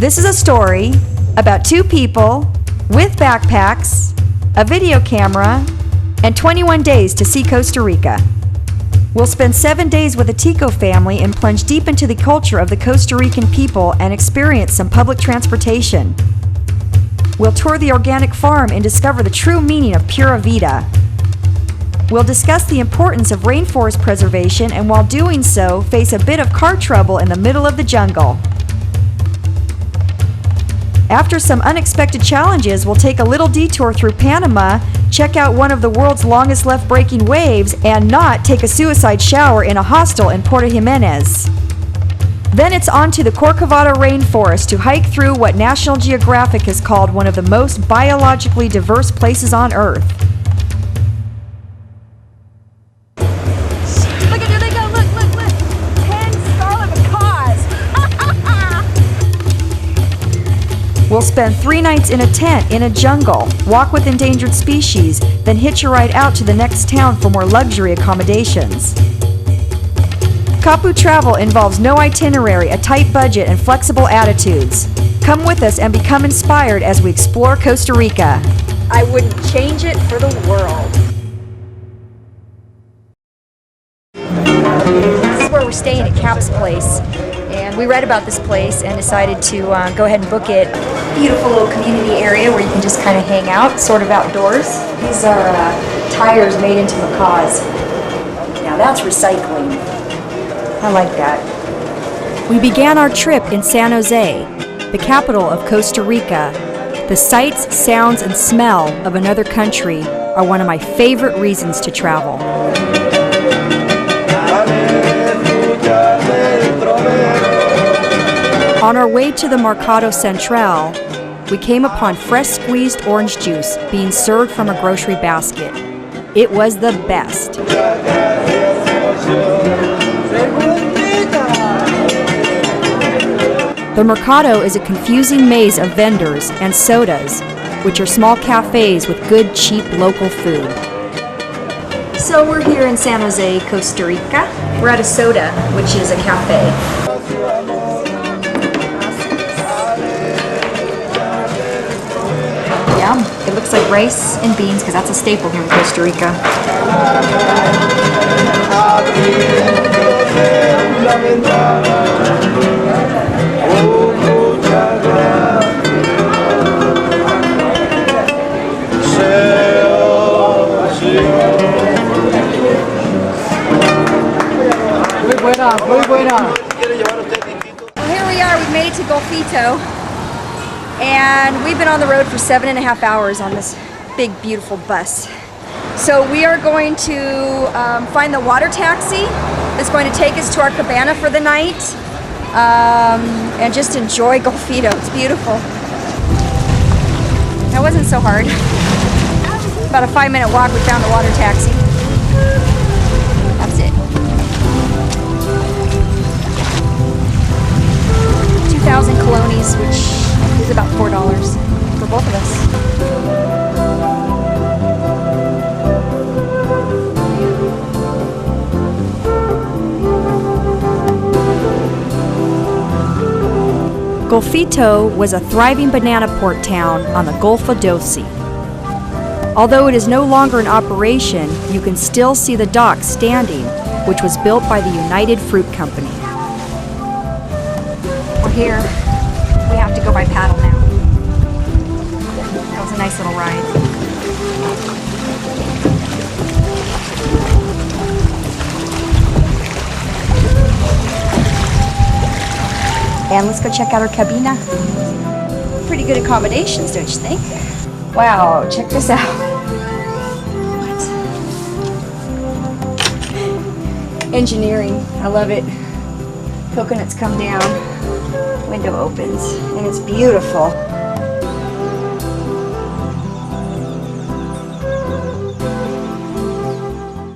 This is a story about two people with backpacks, a video camera, and 21 days to see Costa Rica. We'll spend 7 days with the Tico family and plunge deep into the culture of the Costa Rican people and experience some public transportation. We'll tour the organic farm and discover the true meaning of Pura Vida. We'll discuss the importance of rainforest preservation and while doing so, face a bit of car trouble in the middle of the jungle. After some unexpected challenges, we'll take a little detour through Panama, check out one of the world's longest left breaking waves, and not take a suicide shower in a hostel in Puerto Jimenez. Then it's on to the Corcovado rainforest to hike through what National Geographic has called one of the most biologically diverse places on Earth. Look at, there they go, look, look, look. 10 scarlet macaws. We'll spend 3 nights in a tent in a jungle, walk with endangered species, then hitch a ride out to the next town for more luxury accommodations. Kapu travel involves no itinerary, a tight budget, and flexible attitudes. Come with us and become inspired as we explore Costa Rica. I wouldn't change it for the world. This is where we're staying at Cap's place, and we read about this place and decided to go ahead and book it. Beautiful little community area where you can just kind of hang out, sort of outdoors. These are tires made into macaws. Now that's recycling. I like that. We began our trip in San Jose, the capital of Costa Rica. The sights, sounds, and smell of another country are one of my favorite reasons to travel. On our way to the Mercado Central, we came upon fresh squeezed orange juice being served from a grocery basket. It was the best. The Mercado is a confusing maze of vendors and sodas, which are small cafes with good, cheap local food. So we're here in San Jose, Costa Rica. We're at a soda, which is a cafe. Yum. It looks like rice and beans because that's a staple here in Costa Rica. Muy buena. Well, here we are, we've made it to Golfito. And we've been on the road for 7.5 hours on this big, beautiful bus. So we are going to find the water taxi that's going to take us to our cabana for the night and just enjoy Golfito. It's beautiful. That wasn't so hard. About a 5-minute walk, we found the water taxi. That's it. 2,000 colones, which is about $4 for both of us. Golfito was a thriving banana port town on the Golfo Doce. Although it is no longer in operation, you can still see the dock standing, which was built by the United Fruit Company. We're here. We have to go by paddle now. That was a nice little ride. And let's go check out our cabina. Pretty good accommodations, don't you think? Wow, check this out. What? Engineering, I love it. Coconuts come down, window opens, and it's beautiful.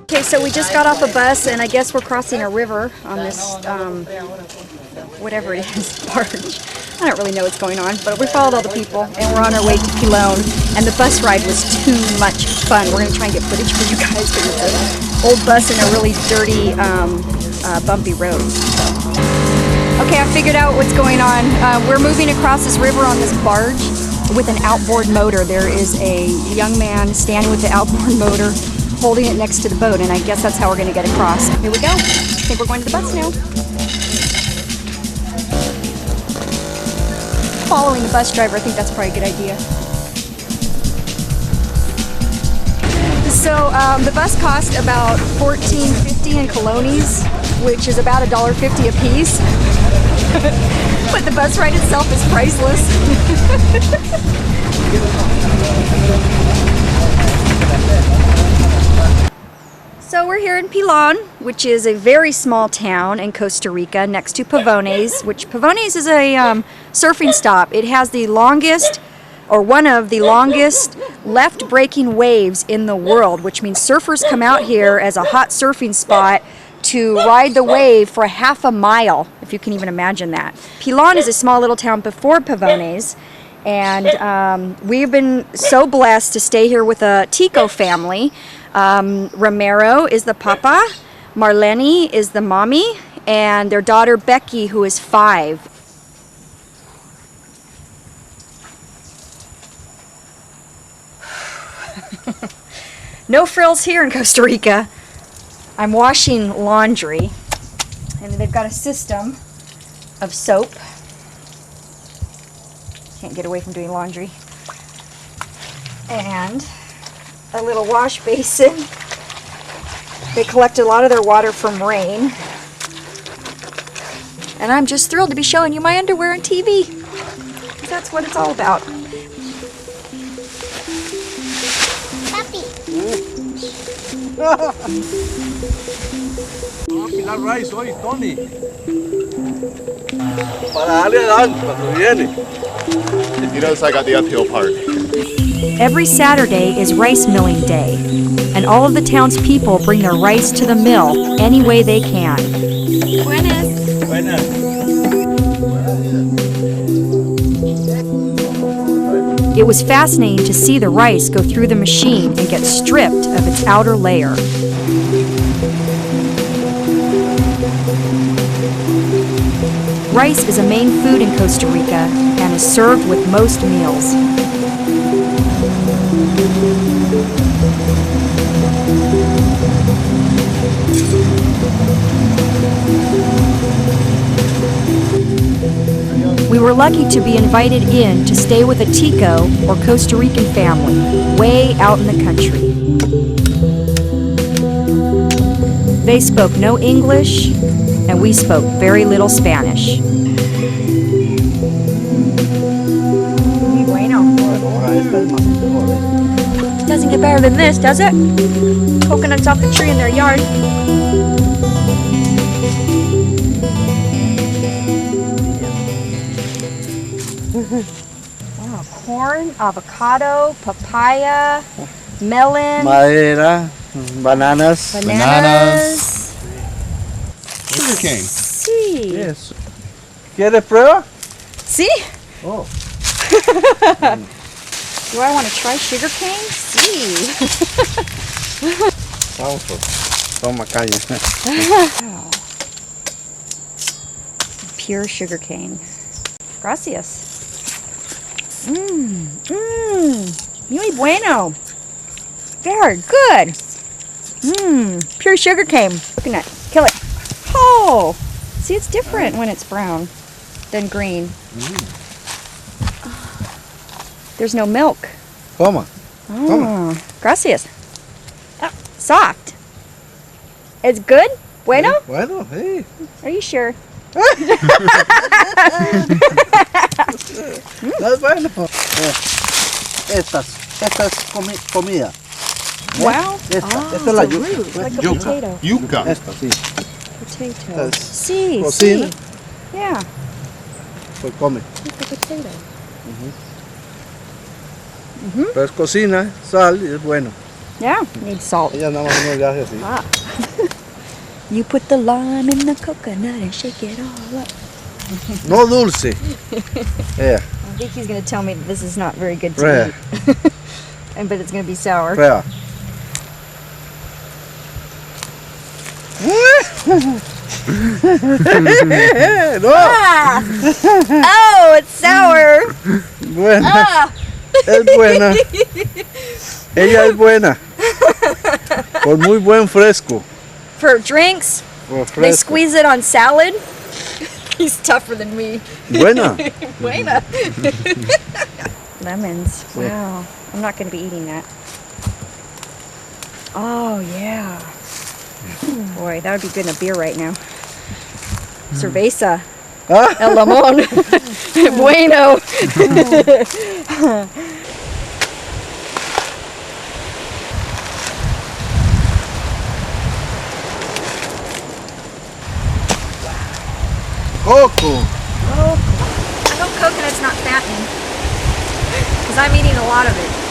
Okay, so we just got off a bus, and I guess we're crossing a river on this, whatever it is, barge. I don't really know what's going on, but we followed all the people, and we're on our way to Pilon, and the bus ride was too much fun. We're going to try and get footage for you guys, because it's an old bus in a really dirty, bumpy road. So. Okay, I figured out what's going on. We're moving across this river on this barge with an outboard motor. There is a young man standing with the outboard motor holding it next to the boat, and I guess that's how we're going to get across. Here we go. I think we're going to the bus now. Following the bus driver, I think that's probably a good idea. So the bus cost about $14.50 in colones, which is about $1.50 a piece. But the bus ride itself is priceless. So we're here in Pilon, which is a very small town in Costa Rica next to Pavones, which Pavones is a surfing stop. It has the longest, or one of the longest, left-breaking waves in the world, which means surfers come out here as a hot surfing spot to ride the wave for half a mile, if you can even imagine that. Pilon is a small little town before Pavones, and we've been so blessed to stay here with a Tico family. Romero is the papa, Marlene is the mommy, and their daughter Becky, who is 5. No frills here in Costa Rica. I'm washing laundry, and they've got a system of soap. Can't get away from doing laundry. And a little wash basin. They collect a lot of their water from rain. And I'm just thrilled to be showing you my underwear on TV. That's what it's all about. Vamos a pilar rice hoy, Tony. Para darle a Dan cuando viene. He knows I got the uphill part. Every Saturday is rice milling day, and all of the townspeople bring their rice to the mill any way they can. Buenas. Buenas. It was fascinating to see the rice go through the machine and get stripped of its outer layer. Rice is a main food in Costa Rica and is served with most meals. We were lucky to be invited in to stay with a Tico or Costa Rican family way out in the country. They spoke no English, and we spoke very little Spanish. Muy bueno. Doesn't get better than this, does it? Coconuts off the tree in their yard. Wow, corn, avocado, papaya, melon, Madera, bananas. bananas. Sugar cane. Sí. Yes. ¿Quieres prueba? See? Oh. Do I want to try sugar cane? See. Vamos. Toma calle. Wow. Pure sugar cane. Gracias. Muy bueno. Very good. Pure sugar cane. Coconut. Kill it. Oh, see, it's different when it's brown than green. There's no milk. Toma. Oh, gracias. Oh, soft. It's good? Bueno? Bueno, sí. Are you sure? No es bueno. Esta es comida. Wow. Esta es la it's a root, like a Yuca. potato. Yuca. Esta, sí. Potato. Es Sí, cocina. sí. Yeah, Pues come. like a potato. Pero es cocina, sal y es bueno. Yeah, need salt. Ella nada más no le hace así. Ah. You put the lime in the coconut and shake it all up. No dulce. Yeah, I think he's going to tell me that this is not very good to Rare. eat. But it's going to be sour. prueba. No, Ah! Oh, it's sour. buena, Ah! es buena. Ella es buena. Por muy buen fresco. For drinks, Por they fresco. squeeze it on salad. He's tougher than me. Buena. Buena. Lemons. Wow. I'm not going to be eating that. Oh, yeah. Boy, that would be good in a beer right now. Cerveza. Ah, El limón. Bueno. coco. I hope coconut's not fattening. Because I'm eating a lot of it.